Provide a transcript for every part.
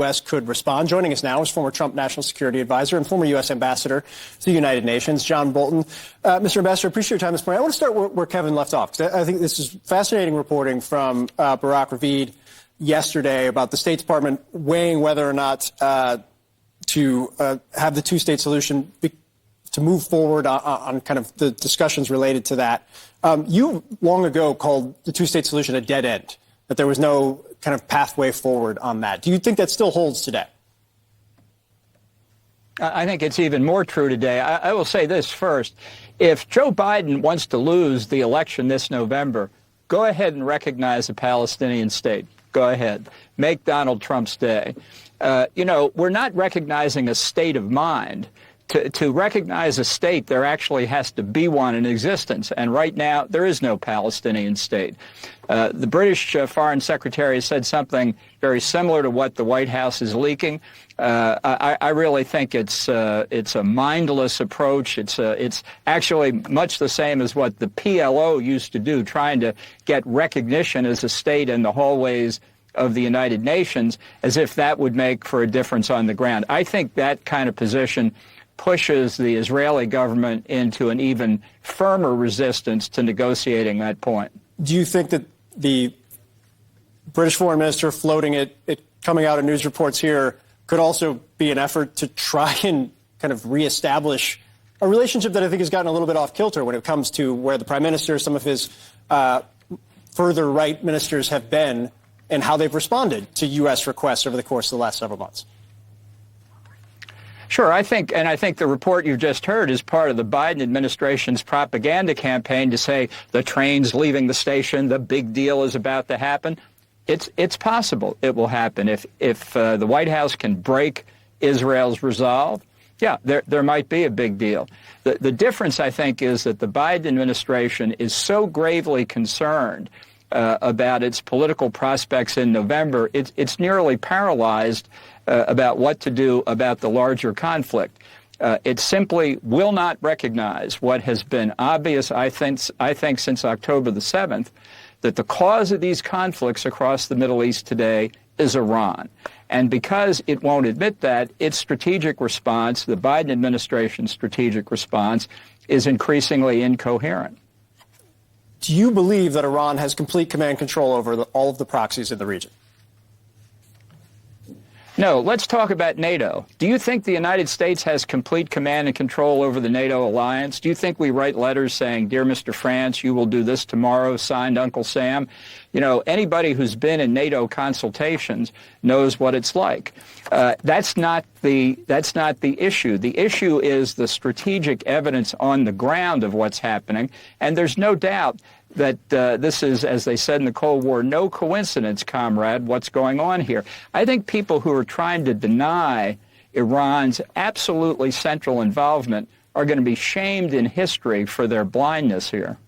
U.S. could respond. Joining us now is former Trump National Security Advisor and former U.S. Ambassador to the United Nations, John Bolton. Mr. Ambassador, appreciate your time this morning. I want to start where Kevin left off, because I think this is fascinating reporting from Barak Ravid yesterday about the State Department weighing whether or not to have the two-state solution to move forward on kind of the discussions related to that. You long ago called the two-state solution a dead end, that there was no kind of pathway forward on that. Do you think that still holds today? I think it's even more true today. I will say this first. If Joe Biden wants to lose the election this November, go ahead and recognize a Palestinian state. Go ahead. Make Donald Trump's day. We're not recognizing a state of mind. To recognize a state, there actually has to be one in existence. And right now, there is no Palestinian state. The British Foreign Secretary said something very similar to what the White House is leaking. I really think it's a mindless approach. It's actually much the same as what the PLO used to do, trying to get recognition as a state in the hallways of the United Nations, as if that would make for a difference on the ground. I think that kind of position pushes the Israeli government into an even firmer resistance to negotiating that point. Do you think that the British foreign minister floating it coming out of news reports here could also be an effort to try and kind of reestablish a relationship that I think has gotten a little bit off kilter when it comes to where the prime minister, some of his further right ministers have been, and how they've responded to U.S. requests over the course of the last several months? Sure, I think the report you just heard is part of the Biden administration's propaganda campaign to say the train's leaving the station, the big deal is about to happen. It's possible it will happen if the White House can break Israel's resolve. Yeah, there might be a big deal. The difference, I think, is that the Biden administration is so gravely concerned about its political prospects in November, it's nearly paralyzed about what to do about the larger conflict. It simply will not recognize what has been obvious, I think since October the 7th, that the cause of these conflicts across the Middle East today is Iran. And because it won't admit that, its strategic response, the Biden administration's strategic response, is increasingly incoherent. Do you believe that Iran has complete command control over all of the proxies in the region? No, let's talk about NATO. Do you think the United States has complete command and control over the NATO alliance? Do you think we write letters saying, "Dear Mr. France, you will do this tomorrow, signed Uncle Sam"? Anybody who's been in NATO consultations knows what it's like. That's not the issue. The issue is the strategic evidence on the ground of what's happening, and there's no doubt that this is, as they said in the Cold War, no coincidence, comrade, what's going on here. I think people who are trying to deny Iran's absolutely central involvement are going to be shamed in history for their blindness here.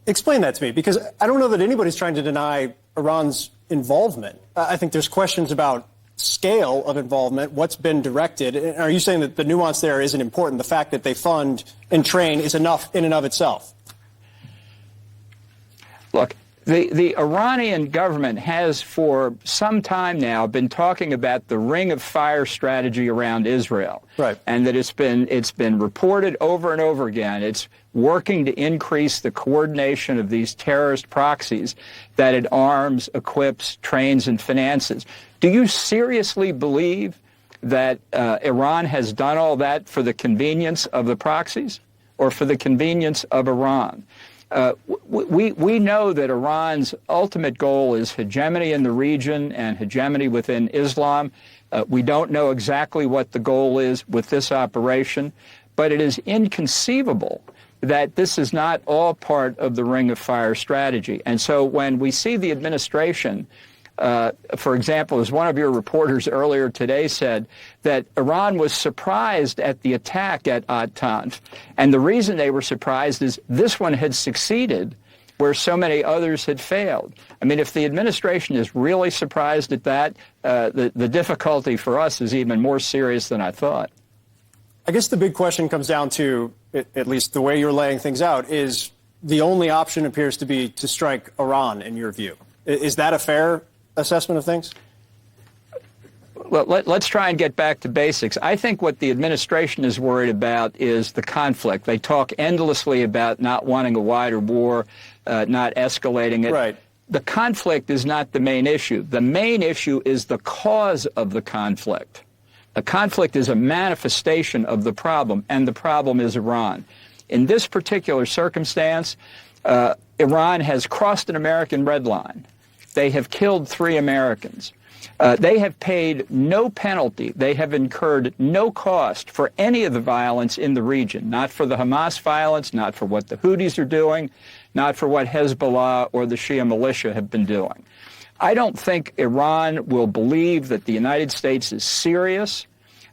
Explain that to me, because I don't know that anybody's trying to deny Iran's involvement. I think there's questions about scale of involvement, what's been directed. Are you saying that the nuance there isn't important? The fact that they fund and train is enough in and of itself? Look, the Iranian government has for some time now been talking about the ring of fire strategy around Israel. Right. And that it's been reported over and over again. It's working to increase the coordination of these terrorist proxies that it arms, equips, trains, and finances. Do you seriously believe that Iran has done all that for the convenience of the proxies or for the convenience of Iran? We know that Iran's ultimate goal is hegemony in the region and hegemony within Islam. We don't know exactly what the goal is with this operation, but it is inconceivable that this is not all part of the ring of fire strategy. And so when we see the administration, for example, as one of your reporters earlier today said, that Iran was surprised at the attack at At-Tanf. And the reason they were surprised is this one had succeeded where so many others had failed. I mean, if the administration is really surprised at that, the difficulty for us is even more serious than I thought. I guess the big question comes down to, at least the way you're laying things out, is the only option appears to be to strike Iran, in your view. Is that a fair assessment of things? Well, let's try and get back to basics. I think what the administration is worried about is the conflict. They talk endlessly about not wanting a wider war, not escalating it. Right. The conflict is not the main issue. The main issue is the cause of the conflict. The conflict is a manifestation of the problem, and the problem is Iran. In this particular circumstance, Iran has crossed an American red line. They have killed 3 Americans. They have paid no penalty. They have incurred no cost for any of the violence in the region, not for the Hamas violence, not for what the Houthis are doing, not for what Hezbollah or the Shia militia have been doing. I don't think Iran will believe that the United States is serious,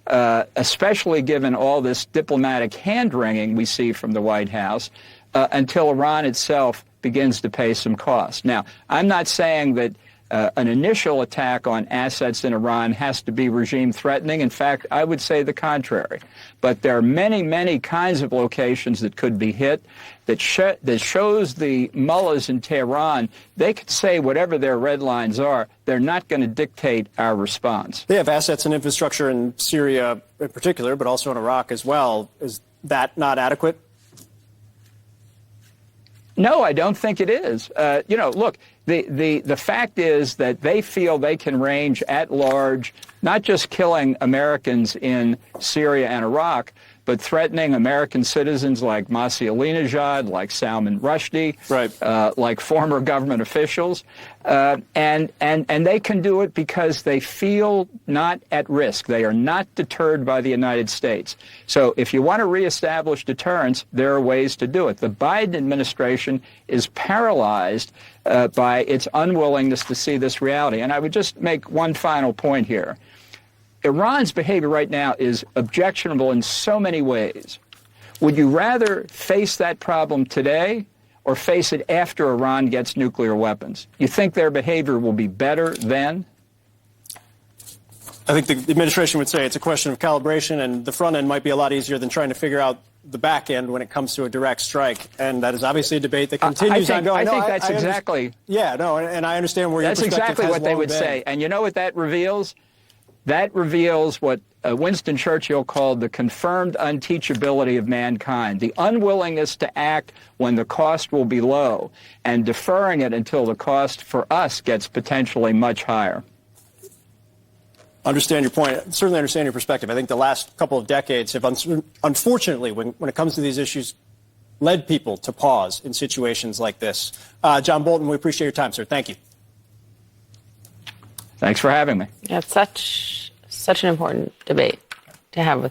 especially given all this diplomatic hand-wringing we see from the White House, until Iran itself begins to pay some cost. Now, I'm not saying that an initial attack on assets in Iran has to be regime threatening. In fact, I would say the contrary. But there are many, many kinds of locations that could be hit that shows the mullahs in Tehran, they could say whatever their red lines are, they're not going to dictate our response. They have assets and infrastructure in Syria in particular, but also in Iraq as well. Is that not adequate? No, I don't think it is. Look, the fact is that they feel they can range at large, not just killing Americans in Syria and Iraq, but threatening American citizens like Masih Alinejad, like Salman Rushdie, right. like former government officials. And they can do it because they feel not at risk. They are not deterred by the United States. So if you want to reestablish deterrence, there are ways to do it. The Biden administration is paralyzed by its unwillingness to see this reality. And I would just make one final point here. Iran's behavior right now is objectionable in so many ways. Would you rather face that problem today or face it after Iran gets nuclear weapons? You think their behavior will be better then? I think the administration would say it's a question of calibration, and the front end might be a lot easier than trying to figure out the back end when it comes to a direct strike. And that is obviously a debate that continues ongoing. I think that's exactly. Yeah, no, and I understand where your perspective has long been. That's exactly what they would say. And you know what that reveals? That reveals what Winston Churchill called the confirmed unteachability of mankind, the unwillingness to act when the cost will be low and deferring it until the cost for us gets potentially much higher. Understand your point. Certainly understand your perspective. I think the last couple of decades have, unfortunately, when it comes to these issues, led people to pause in situations like this. John Bolton, we appreciate your time, sir. Thank you. Thanks for having me. Yeah, it's such an important debate to have with